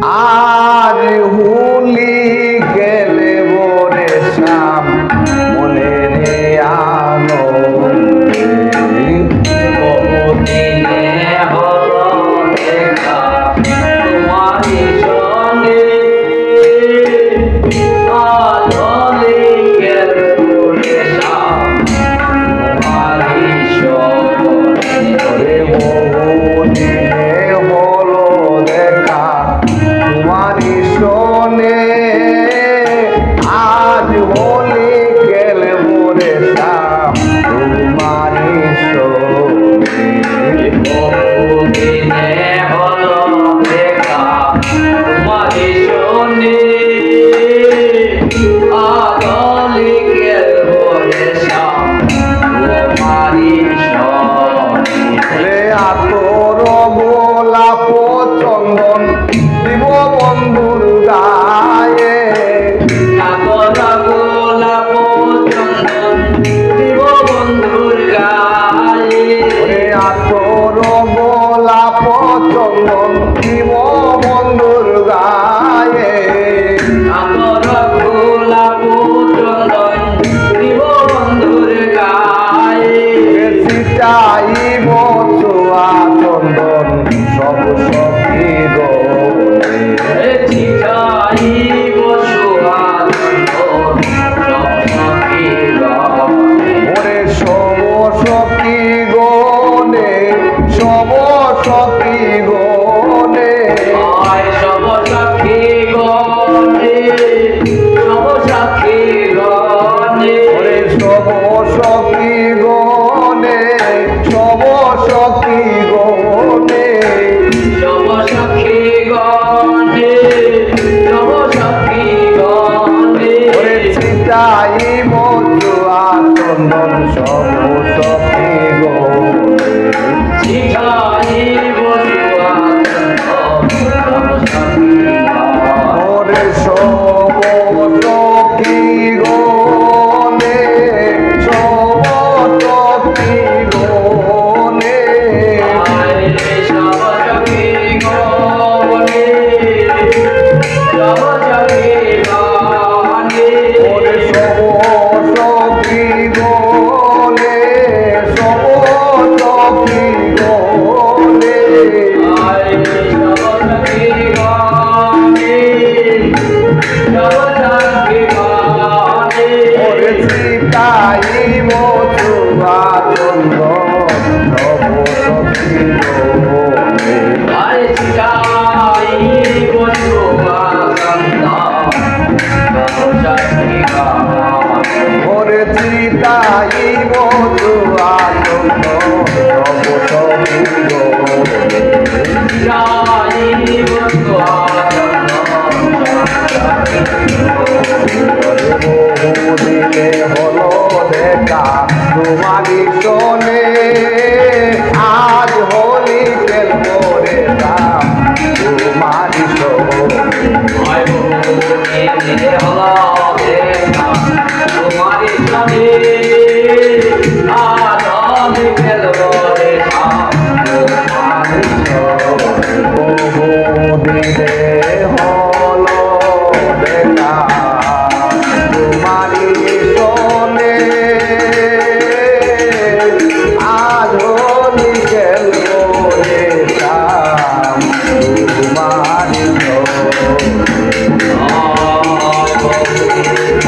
आज होली गेले बोरे शाम मने रे आनंदे বহুদিনে হলো দেখা তোমারি সঙ্গে আজ হোলি গেলে বরে শাম তোমারি সঙ্গে রে বহুদিনে হলো দেখা তোমারি সনে आज होली गेले बोरे शाम तुम्हारी सोने বহুদিনে হলো দেখা তোমারি সঙ্গে আজ হোলি গেলে বরে শাম তোমারি সঙ্গে রে আতর গোলাপ চন্দন দিব বন্ধুর গায়ে আগরা গোলাপ চন্দন দিব বন্ধুর গায়ে রে আতর গোলাপ চন্দন দিব বন্ধুর গায়ে আগরা গোলাপ চন্দন দিব বন্ধুর গায়ে রে সিটাইব ছোয়া চন্দন সব সখী গনে চিঠাই বসুয়া চন্দন সব সখী গায়ে ওরে সব সখী গনে সব সখী গনে আয় সব সখী গণে সব সখী গণে ওরে সব সখী গনে সব সখী গনে সব সখী গণে সব সখী গণে ওরে চিতাইব ছোয়া চন্দন সব সখী গনে চিঠাই বসুয়া চন্দন সব সখী গায়ে ওরে সব সখী গনে সব সখী গনে আয় রে সব সখী গণে সব সখী গণে ওরে সব সখী গনে সব সখী গনে আয় রে সব সখী গণে সব সখী গণে ওরে চিতাইব ছোয়া চন্দন সব সখী গনে আয় চিঠাই বসুয়া চন্দন সব সখী গণে ওরে চিতাইব ছোয়া চন্দন সব সখী গনে চিঠাই বসুয়া চন্দন সব সখী গণে বহুদিনে হলো দেখা তোমারি শোনে আজ হোলি খেলবো রে রাম তোমারি শোনে আয় বহুদিনে হলো দেখা তোমারি সঙ্গে আজ হোলি খেলবো রে শাম তোমারি সঙ্গে বহুদিনে হলো দেখা তোমারি শোনে আজ হোলি খেলবো রে রাম তোমারি শোনে আয় বহুদিনে